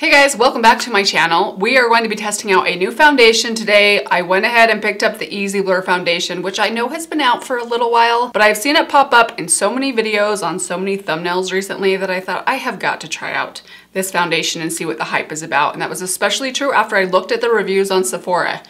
Hey guys, welcome back to my channel. We are going to be testing out a new foundation today. I went ahead and picked up the Easy Blur foundation, which I know has been out for a little while, but I've seen it pop up in so many videos on so many thumbnails recently that I thought I have got to try out this foundation and see what the hype is about. And that was especially true after I looked at the reviews on Sephora.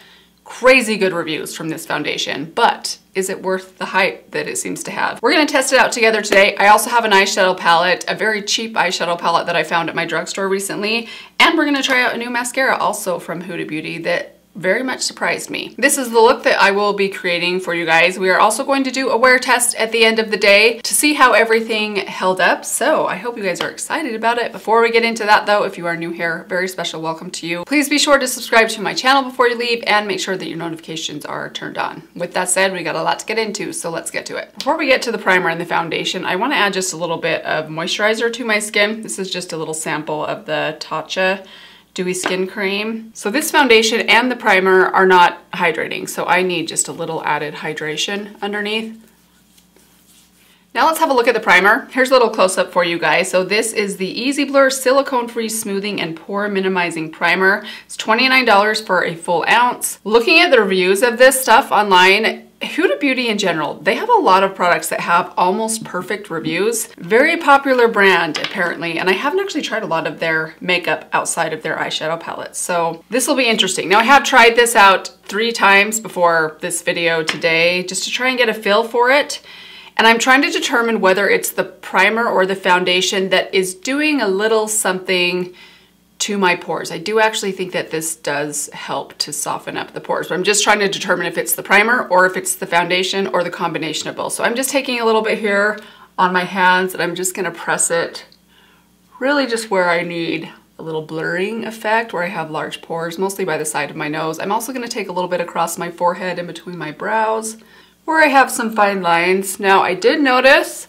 Crazy good reviews from this foundation, but is it worth the hype that it seems to have? We're gonna test it out together today. I also have an eyeshadow palette, a very cheap eyeshadow palette that I found at my drugstore recently, and we're gonna try out a new mascara also from Huda Beauty that very much surprised me. This is the look that I will be creating for you guys. We are also going to do a wear test at the end of the day to see how everything held up. So I hope you guys are excited about it. Before we get into that though, if you are new here, very special welcome to you. Please be sure to subscribe to my channel before you leave and make sure that your notifications are turned on. With that said, we got a lot to get into, so let's get to it. Before we get to the primer and the foundation, I want to add just a little bit of moisturizer to my skin. This is just a little sample of the Tatcha Dewy Skin Cream. So this foundation and the primer are not hydrating, so I need just a little added hydration underneath. Now let's have a look at the primer. Here's a little close-up for you guys. So this is the Easy Blur Silicone-Free Smoothing and Pore Minimizing Primer. It's $29 for a full ounce. Looking at the reviews of this stuff online, Huda Beauty in general, they have a lot of products that have almost perfect reviews. Very popular brand apparently, and I haven't actually tried a lot of their makeup outside of their eyeshadow palettes, so this will be interesting. Now I have tried this out 3 times before this video today just to try and get a feel for it, and I'm trying to determine whether it's the primer or the foundation that is doing a little something to my pores. I do actually think that this does help to soften up the pores, but I'm just trying to determine if it's the primer or if it's the foundation or the combination of both. So I'm just taking a little bit here on my hands and I'm just gonna press it really just where I need a little blurring effect, where I have large pores, mostly by the side of my nose. I'm also gonna take a little bit across my forehead in between my brows, where I have some fine lines. Now I did notice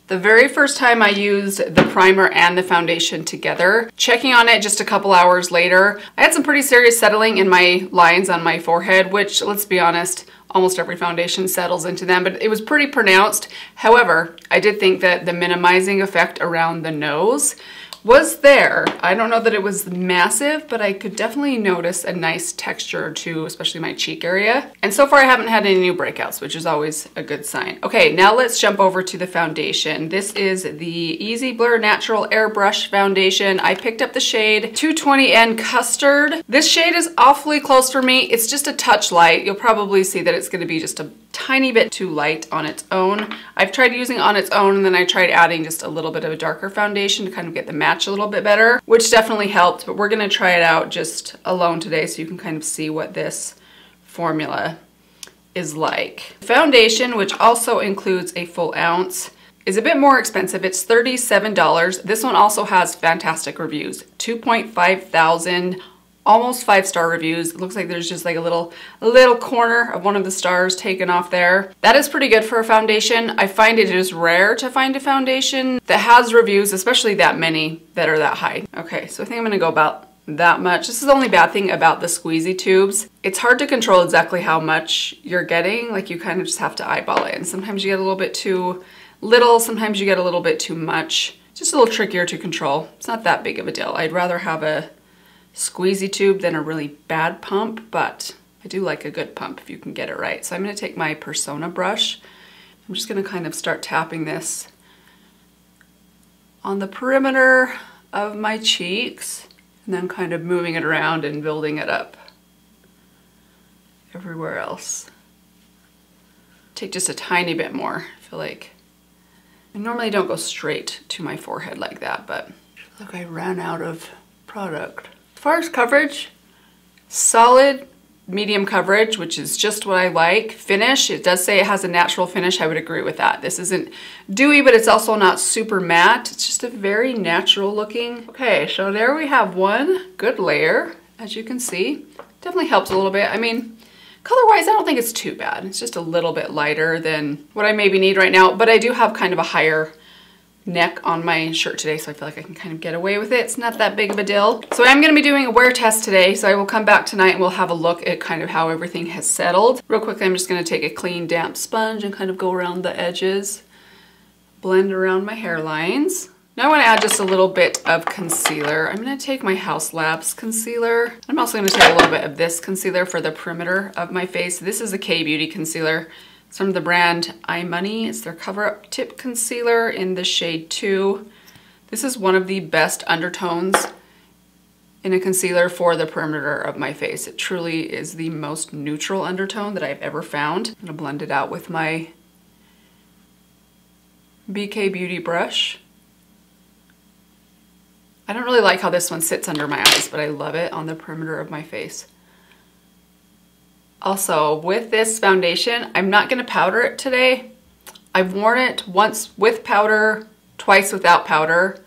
the very first time I used the primer and the foundation together, checking on it just a couple hours later, I had some pretty serious settling in my lines on my forehead, which, let's be honest, almost every foundation settles into them, but it was pretty pronounced. However, I did think that the minimizing effect around the nose was there. I don't know that it was massive, but I could definitely notice a nice texture to especially my cheek area. And so far I haven't had any new breakouts, which is always a good sign. Okay, now let's jump over to the foundation. This is the Easy Blur Natural Airbrush Foundation. I picked up the shade 220N Custard. This shade is awfully close for me. It's just a touch light. You'll probably see that it's gonna be just a tiny bit too light on its own. I've tried using it on its own, and then I tried adding just a little bit of a darker foundation to kind of get the match a little bit better, which definitely helped, but we're gonna try it out just alone today so you can kind of see what this formula is like. Foundation, which also includes a full ounce, is a bit more expensive. It's $37. This one also has fantastic reviews, 2.5 thousand, almost 5-star reviews. It looks like there's just like a little corner of one of the stars taken off there. That is pretty good for a foundation. I find it is rare to find a foundation that has reviews, especially that many, that are that high. Okay, so I think I'm gonna go about that much. This is the only bad thing about the squeezy tubes. It's hard to control exactly how much you're getting. Like, you kind of just have to eyeball it, and sometimes you get a little bit too little, sometimes you get a little bit too much. Just a little trickier to control. It's not that big of a deal. I'd rather have a squeezy tube than a really bad pump, but I do like a good pump if you can get it right. So I'm going to take my Persona brush. I'm just going to kind of start tapping this on the perimeter of my cheeks and then kind of moving it around and building it up everywhere else. Take just a tiny bit more. I feel like I normally don't go straight to my forehead like that, but I feel like I ran out of product. As far as coverage, solid medium coverage, which is just what I like. Finish, it does say it has a natural finish. I would agree with that. This isn't dewy, but it's also not super matte. It's just a very natural looking. Okay, so there we have one good layer, as you can see. Definitely helps a little bit. I mean, color-wise, I don't think it's too bad. It's just a little bit lighter than what I maybe need right now, but I do have kind of a higher neck on my shirt today, so I feel like I can kind of get away with it. It's not that big of a deal. So I'm going to be doing a wear test today, so I will come back tonight and we'll have a look at kind of how everything has settled. Real quickly, I'm just going to take a clean damp sponge and kind of go around the edges, blend around my hairlines. Now I want to add just a little bit of concealer. I'm going to take my House Labs concealer. I'm also going to take a little bit of this concealer for the perimeter of my face. This is a K-Beauty concealer. It's from the brand iMoney. It's their Cover Up Tip Concealer in the shade 2. This is one of the best undertones in a concealer for the perimeter of my face. It truly is the most neutral undertone that I've ever found. I'm going to blend it out with my BK Beauty brush. I don't really like how this one sits under my eyes, but I love it on the perimeter of my face. Also, with this foundation, I'm not going to powder it today. I've worn it once with powder, twice without powder.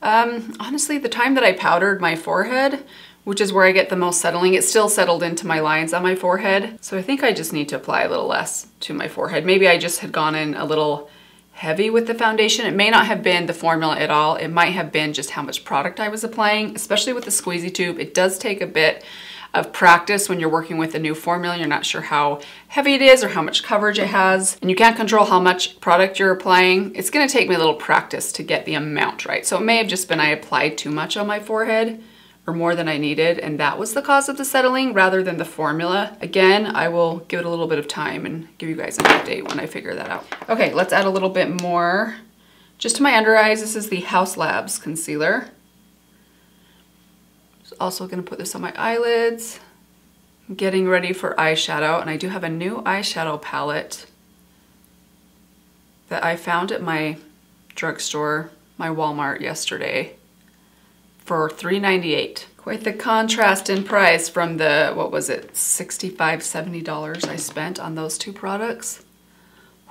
Honestly, the time that I powdered my forehead, which is where I get the most settling, it still settled into my lines on my forehead. So I think I just need to apply a little less to my forehead. Maybe I just had gone in a little heavy with the foundation. It may not have been the formula at all. It might have been just how much product I was applying, especially with the squeezy tube. It does take a bit of practice when you're working with a new formula. You're not sure how heavy it is or how much coverage it has, and you can't control how much product you're applying. It's gonna take me a little practice to get the amount right. So it may have just been I applied too much on my forehead or more than I needed, and that was the cause of the settling rather than the formula. Again, I will give it a little bit of time and give you guys an update when I figure that out. Okay, let's add a little bit more just to my under eyes. This is the House Labs concealer. Also gonna put this on my eyelids. I'm getting ready for eyeshadow, and I do have a new eyeshadow palette that I found at my drugstore, my Walmart yesterday for $3.98. Quite the contrast in price from the, what was it, $65, $70 I spent on those two products.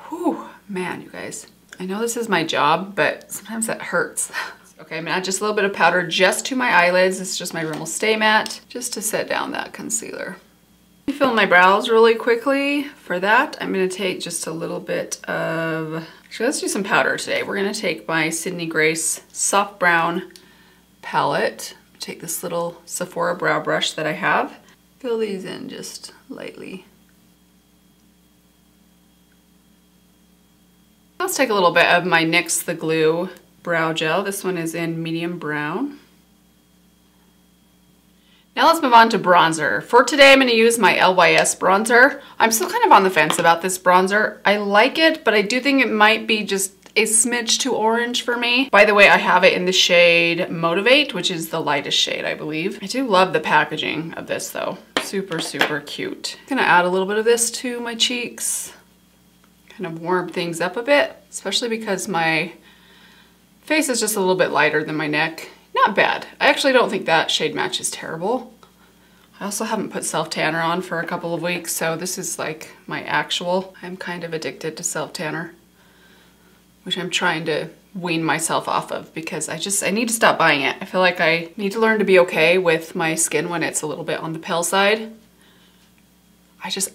Whew, man, you guys. I know this is my job, but sometimes that hurts. Okay, I'm gonna add just a little bit of powder just to my eyelids. This is just my Rimmel Stay Matte, just to set down that concealer. Let me fill my brows really quickly. For that, I'm gonna take just a little bit of, actually let's do some powder today. We're gonna take my Sydney Grace Soft Brown palette. Take this little Sephora brow brush that I have. Fill these in just lightly. Let's take a little bit of my NYX The Glue brow gel. This one is in medium brown. Now let's move on to bronzer. For today, I'm going to use my LYS bronzer. I'm still kind of on the fence about this bronzer. I like it, but I do think it might be just a smidge too orange for me. By the way, I have it in the shade Motivate, which is the lightest shade, I believe. I do love the packaging of this though. Super, super cute. I'm gonna add a little bit of this to my cheeks. Kind of warm things up a bit, especially because my face is just a little bit lighter than my neck. Not bad. I actually don't think that shade match is terrible. I also haven't put self-tanner on for a couple of weeks, so this is like my actual. I'm kind of addicted to self-tanner, which I'm trying to wean myself off of because I need to stop buying it. I feel like I need to learn to be okay with my skin when it's a little bit on the pale side.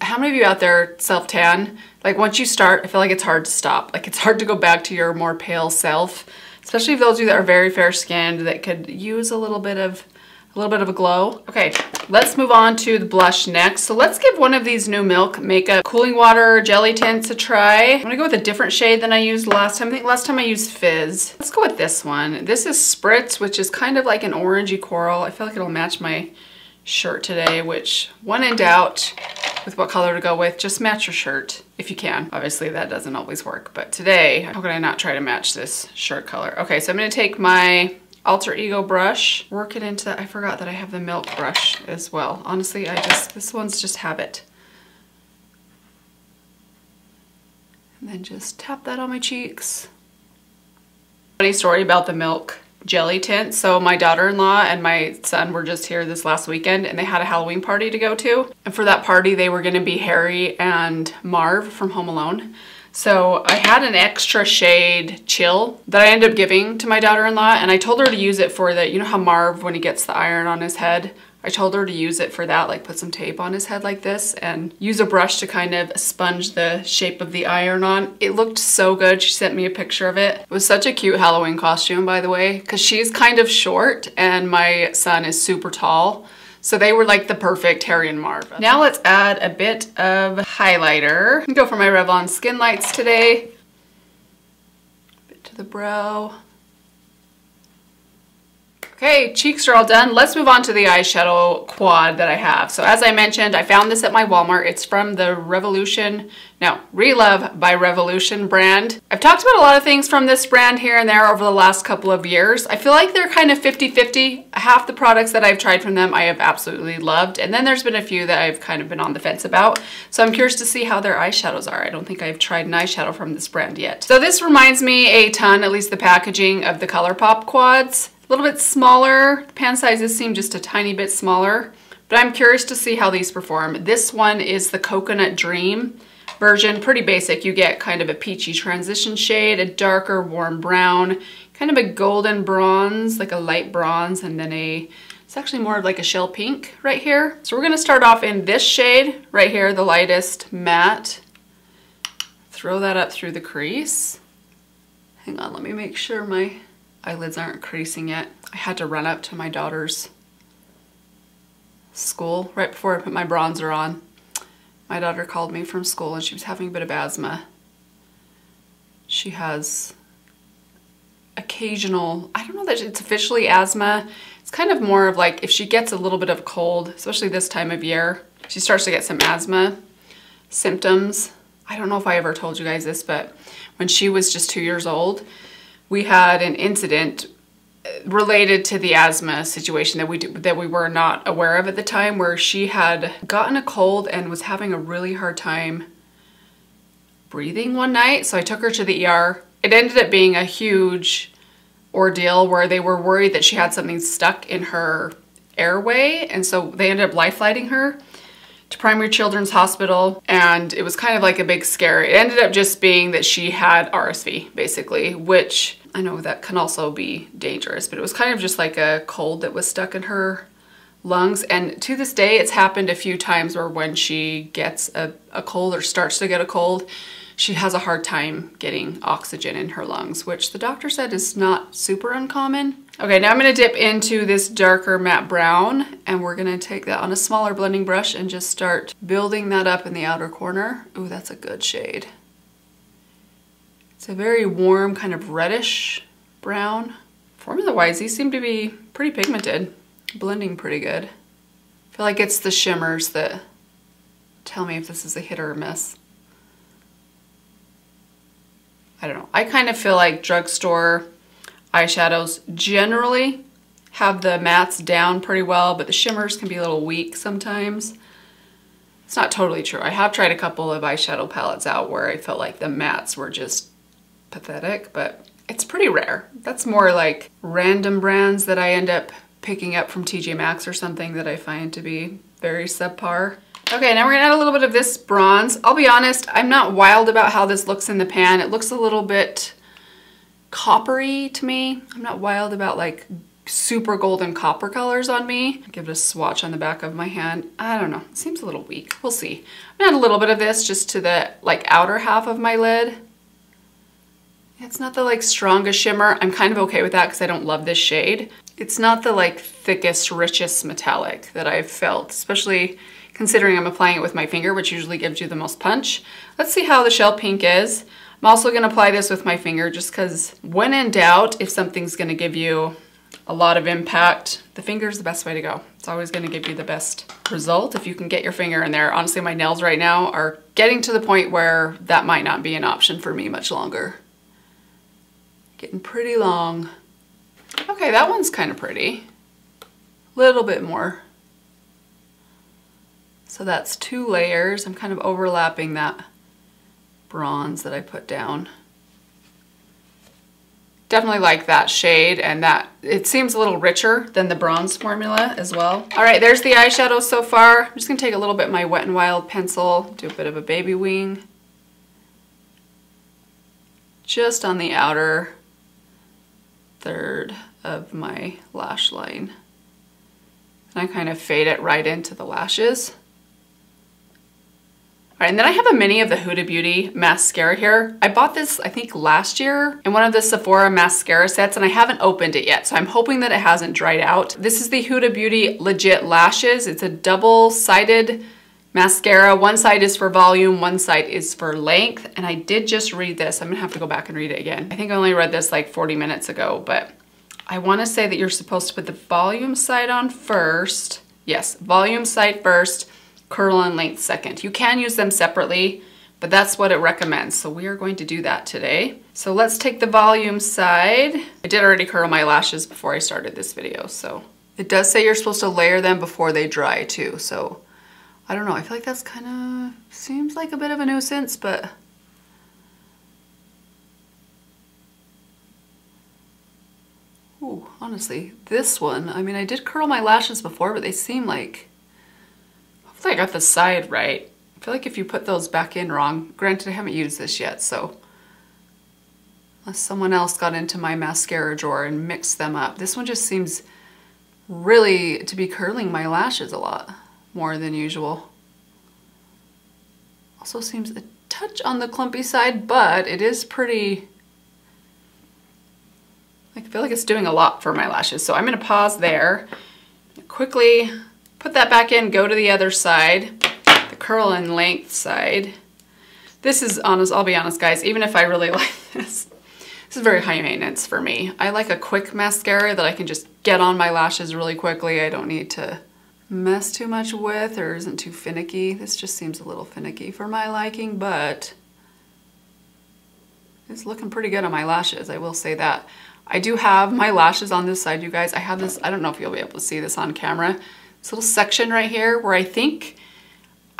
How many of you out there self-tan? Like once you start, I feel like it's hard to stop. Like it's hard to go back to your more pale self, especially for those of you that are very fair skinned that could use a little bit of a glow. Okay, let's move on to the blush next. So let's give one of these New Milk Makeup Cooling Water Jelly Tints a try. I'm gonna go with a different shade than I used last time. I think last time I used Fizz. Let's go with this one. This is Spritz, which is kind of like an orangey coral. I feel like it'll match my shirt today, which when in doubt with what color to go with, just match your shirt if you can. Obviously that doesn't always work, but today, how could I not try to match this shirt color? Okay, so I'm gonna take my Alter Ego brush, work it into that. I forgot that I have the Milk brush as well. Honestly, this one's just habit. And then just tap that on my cheeks. Funny story about the Milk jelly tint. So my daughter-in-law and my son were just here this last weekend and they had a Halloween party to go to. And for that party, they were gonna be Harry and Marv from Home Alone. So I had an extra shade Chill that I ended up giving to my daughter-in-law, and I told her to use it for the, you know how Marv, when he gets the iron on his head, I told her to use it for that, like put some tape on his head like this and use a brush to kind of sponge the shape of the iron on. It looked so good. She sent me a picture of it. It was such a cute Halloween costume, by the way, because she's kind of short and my son is super tall. So they were like the perfect Harry and Marv. Now let's add a bit of highlighter. I'm gonna go for my Revlon Skin Lights today. A bit to the brow. Okay, cheeks are all done. Let's move on to the eyeshadow quad that I have. So as I mentioned, I found this at my Walmart. It's from the Relove by Revolution brand. I've talked about a lot of things from this brand here and there over the last couple of years. I feel like they're kind of 50-50. Half the products that I've tried from them I have absolutely loved, and then there's been a few that I've kind of been on the fence about. So I'm curious to see how their eyeshadows are. I don't think I've tried an eyeshadow from this brand yet. So this reminds me a ton, at least the packaging, of the ColourPop quads. A little bit smaller. The pan sizes seem just a tiny bit smaller, but I'm curious to see how these perform. This one is the Coconut Dream version, pretty basic. You get kind of a peachy transition shade, a darker warm brown, kind of a golden bronze, like a light bronze, and then it's actually more of like a shell pink right here. So we're gonna start off in this shade right here, the lightest matte. Throw that up through the crease. Hang on, let me make sure my eyelids aren't creasing yet. I had to run up to my daughter's school right before I put my bronzer on. My daughter called me from school and she was having a bit of asthma. She has occasional, I don't know that it's officially asthma. It's kind of more of like if she gets a little bit of a cold, especially this time of year, she starts to get some asthma symptoms. I don't know if I ever told you guys this, but when she was just 2 years old, we had an incident related to the asthma situation that we were not aware of at the time, where she had gotten a cold and was having a really hard time breathing one night. So I took her to the ER. It ended up being a huge ordeal where they were worried that she had something stuck in her airway, and so they ended up life flighting her to Primary Children's Hospital, and it was kind of like a big scare. It ended up just being that she had RSV, basically, which I know that can also be dangerous, but it was kind of just like a cold that was stuck in her lungs. And to this day, it's happened a few times where when she gets a cold or starts to get a cold, she has a hard time getting oxygen in her lungs, which the doctor said is not super uncommon. Okay, now I'm gonna dip into this darker matte brown, and we're gonna take that on a smaller blending brush and just start building that up in the outer corner. Ooh, that's a good shade. It's a very warm, kind of reddish brown. Formula-wise, these seem to be pretty pigmented, blending pretty good. I feel like it's the shimmers that tell me if this is a hit or a miss. I don't know. I kind of feel like drugstore eyeshadows generally have the mattes down pretty well, but the shimmers can be a little weak sometimes. It's not totally true. I have tried a couple of eyeshadow palettes out where I felt like the mattes were just pathetic, but it's pretty rare. That's more like random brands that I end up picking up from TJ Maxx or something that I find to be very subpar. Okay, now we're gonna add a little bit of this bronze. I'll be honest, I'm not wild about how this looks in the pan. It looks a little bit coppery to me. I'm not wild about like super golden copper colors on me. I'll give it a swatch on the back of my hand. I don't know, it seems a little weak. We'll see. I'm gonna add a little bit of this just to the like outer half of my lid. It's not the like strongest shimmer. I'm kind of okay with that because I don't love this shade. It's not the like thickest, richest metallic that I've felt, especially considering I'm applying it with my finger, which usually gives you the most punch. Let's see how the shell pink is. I'm also gonna apply this with my finger just because when in doubt, if something's gonna give you a lot of impact, the finger is the best way to go. It's always gonna give you the best result if you can get your finger in there. Honestly, my nails right now are getting to the point where that might not be an option for me much longer. Getting pretty long. Okay, that one's kind of pretty. Little bit more. So that's 2 layers. I'm kind of overlapping that bronze that I put down. Definitely like that shade, and that it seems a little richer than the bronze formula as well. All right, there's the eyeshadow so far. I'm just gonna take a little bit of my Wet n Wild pencil, do a bit of a baby wing. Just on the outer third of my lash line. And I kind of fade it right into the lashes. All right, and then I have a mini of the Huda Beauty mascara here. I bought this, I think, last year in one of the Sephora mascara sets, and I haven't opened it yet, so I'm hoping that it hasn't dried out. This is the Huda Beauty Legit Lashes. It's a double-sided mascara. One side is for volume, one side is for length, and I did just read this. I'm gonna have to go back and read it again. I think I only read this like 40 minutes ago, but I want to say that you're supposed to put the volume side on first. Yes, volume side first, curl and length second. You can use them separately, but that's what it recommends. So we are going to do that today. So let's take the volume side. I did already curl my lashes before I started this video. So it does say you're supposed to layer them before they dry too. So I don't know, I feel like that's kind of, seems like a bit of a nuisance, but ooh, honestly, this one, I mean, I did curl my lashes before, but they seem like, hopefully I got the side right. I feel like if you put those back in wrong, granted I haven't used this yet, so unless someone else got into my mascara drawer and mixed them up. This one just seems really to be curling my lashes a lot more than usual. Also seems a touch on the clumpy side, but it is pretty, I feel like it's doing a lot for my lashes. So I'm gonna pause there, quickly put that back in, go to the other side, the curl and length side. This is honest, I'll be honest guys, even if I really like this is very high maintenance for me. I like a quick mascara that I can just get on my lashes really quickly. I don't need to mess too much with or isn't too finicky. This just seems a little finicky for my liking, but it's looking pretty good on my lashes, I will say that. I do have my lashes on this side, you guys. I have this, I don't know if you'll be able to see this on camera, this little section right here where I think,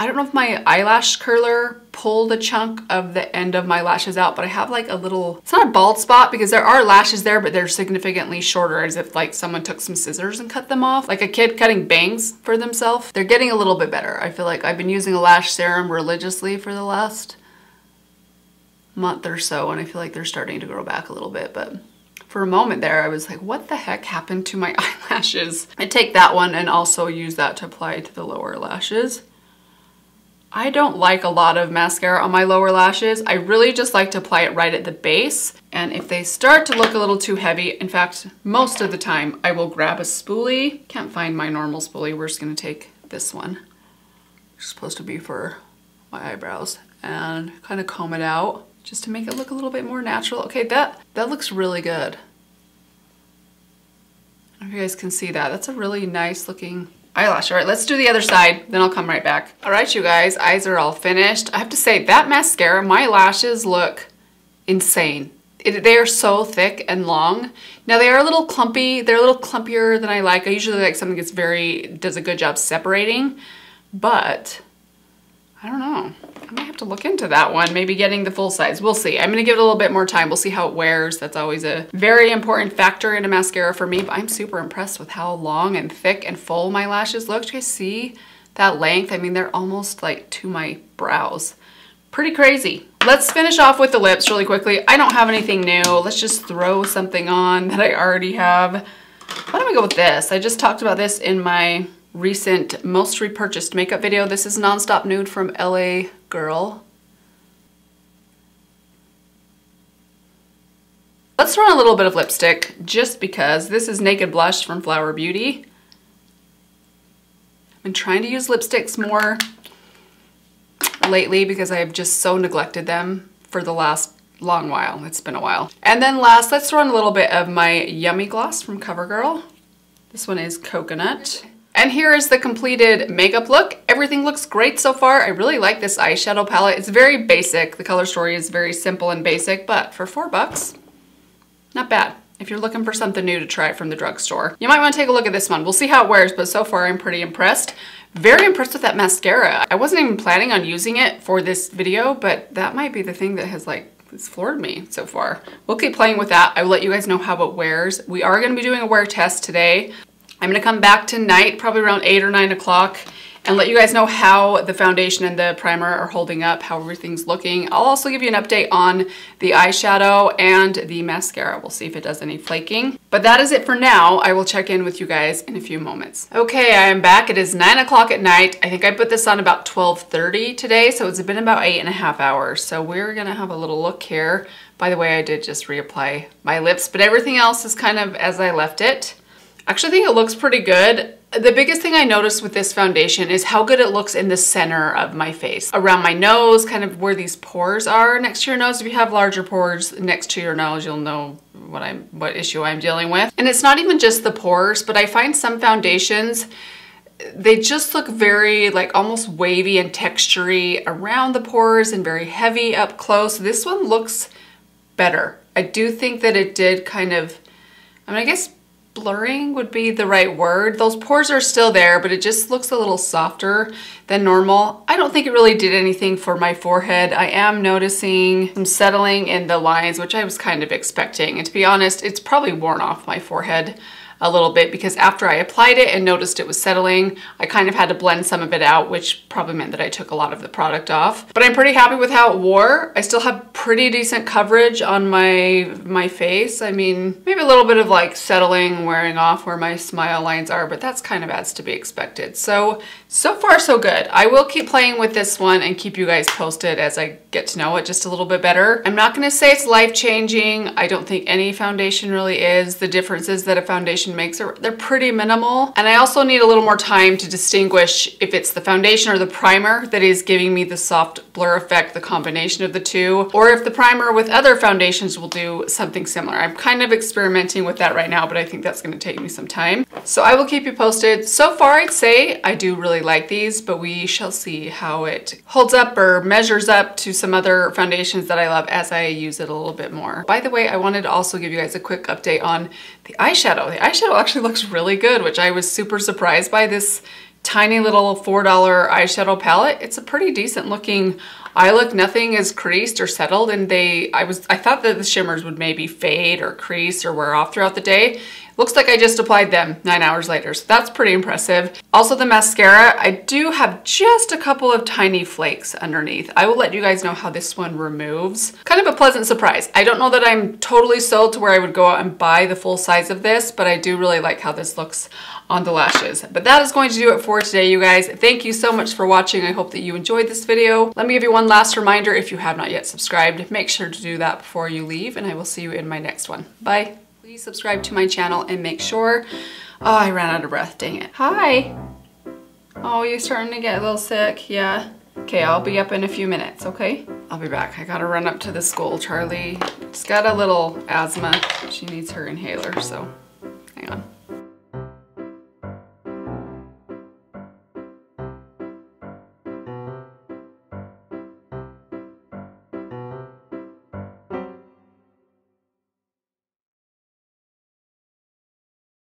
I don't know if my eyelash curler pulled a chunk of the end of my lashes out, but I have like a little, it's not a bald spot because there are lashes there, but they're significantly shorter, as if like someone took some scissors and cut them off. Like a kid cutting bangs for themselves. They're getting a little bit better. I feel like I've been using a lash serum religiously for the last month or so, and I feel like they're starting to grow back a little bit, but for a moment there, I was like, what the heck happened to my eyelashes? I take that one and also use that to apply to the lower lashes. I don't like a lot of mascara on my lower lashes. I really just like to apply it right at the base. And if they start to look a little too heavy, in fact, most of the time, I will grab a spoolie. Can't find my normal spoolie. We're just gonna take this one. It's supposed to be for my eyebrows. And kind of comb it out just to make it look a little bit more natural. Okay, that looks really good. I don't know if you guys can see that. That's a really nice looking eyelash. All right, let's do the other side, then I'll come right back. All right, you guys, eyes are all finished. I have to say, that mascara, my lashes look insane. They are so thick and long. Now they are a little clumpy. They're a little clumpier than I like. I usually like something that's does a good job separating, but I don't know. I might have to look into that one, maybe getting the full size. We'll see. I'm gonna give it a little bit more time. We'll see how it wears. That's always a very important factor in a mascara for me, but I'm super impressed with how long and thick and full my lashes look. Do you guys see that length? I mean, they're almost like to my brows. Pretty crazy. Let's finish off with the lips really quickly. I don't have anything new. Let's just throw something on that I already have. Why don't we go with this? I just talked about this in my recent most repurchased makeup video. This is Nonstop Nude from LA Girl. Let's throw on a little bit of lipstick just because. This is Naked Blush from Flower Beauty. I've been trying to use lipsticks more lately because I have just so neglected them for the last long while. It's been a while. And then last, let's throw on a little bit of my Yummy Gloss from CoverGirl. This one is Coconut. And here is the completed makeup look. Everything looks great so far. I really like this eyeshadow palette. It's very basic. The color story is very simple and basic, but for $4, not bad. If you're looking for something new to try from the drugstore, you might want to take a look at this one. We'll see how it wears, but so far I'm pretty impressed. Very impressed with that mascara. I wasn't even planning on using it for this video, but that might be the thing that has it's floored me so far. We'll keep playing with that. I will let you guys know how it wears. We are going to be doing a wear test today. I'm gonna come back tonight, probably around 8 or 9 o'clock, and let you guys know how the foundation and the primer are holding up, how everything's looking. I'll also give you an update on the eyeshadow and the mascara. We'll see if it does any flaking. But that is it for now. I will check in with you guys in a few moments. Okay, I am back. It is 9 o'clock at night. I think I put this on about 12:30 today, so it's been about 8.5 hours. So we're gonna have a little look here. By the way, I did just reapply my lips, but everything else is kind of as I left it. I actually think it looks pretty good. The biggest thing I noticed with this foundation is how good it looks in the center of my face. Around my nose, kind of where these pores are next to your nose. If you have larger pores next to your nose, you'll know what issue I'm dealing with. And it's not even just the pores, but I find some foundations, they just look very like almost wavy and textury around the pores and very heavy up close. This one looks better. I do think that it did kind of, I mean, I guess blurring would be the right word. Those pores are still there, but it just looks a little softer than normal. I don't think it really did anything for my forehead. I am noticing some settling in the lines, which I was kind of expecting. And to be honest, it's probably worn off my forehead a little bit because after I applied it and noticed it was settling, I kind of had to blend some of it out, which probably meant that I took a lot of the product off. But I'm pretty happy with how it wore. I still have pretty decent coverage on my face. I mean, maybe a little bit of like settling, wearing off where my smile lines are, but that's kind of as to be expected. So far so good. I will keep playing with this one and keep you guys posted as I get to know it just a little bit better. I'm not gonna say it's life-changing. I don't think any foundation really is. The differences that a foundation makes they're pretty minimal. And I also need a little more time to distinguish if it's the foundation or the primer that is giving me the soft blur effect, the combination of the two, or if the primer with other foundations will do something similar. I'm kind of experimenting with that right now, but I think that's gonna take me some time. So I will keep you posted. So far, I'd say I do really like these, but we shall see how it holds up or measures up to some other foundations that I love as I use it a little bit more. By the way, I wanted to also give you guys a quick update on the eyeshadow. The eyeshadow actually looks really good, which I was super surprised by. This tiny little $4 eyeshadow palette. It's a pretty decent looking eye look. Nothing is creased or settled, and I thought that the shimmers would maybe fade or crease or wear off throughout the day. Looks like I just applied them 9 hours later, so that's pretty impressive. Also the mascara, I do have just a couple of tiny flakes underneath. I will let you guys know how this one removes. Kind of a pleasant surprise. I don't know that I'm totally sold to where I would go out and buy the full size of this, but I do really like how this looks on the lashes. But that is going to do it for today, you guys. Thank you so much for watching. I hope that you enjoyed this video. Let me give you one last reminder. If you have not yet subscribed, make sure to do that before you leave, and I will see you in my next one. Bye. Please subscribe to my channel and make sure, oh, I ran out of breath, dang it. Hi. Oh, you're starting to get a little sick, yeah. Okay, I'll be up in a few minutes, okay? I'll be back. I gotta run up to the school. Charlie's got a little asthma. She needs her inhaler, so.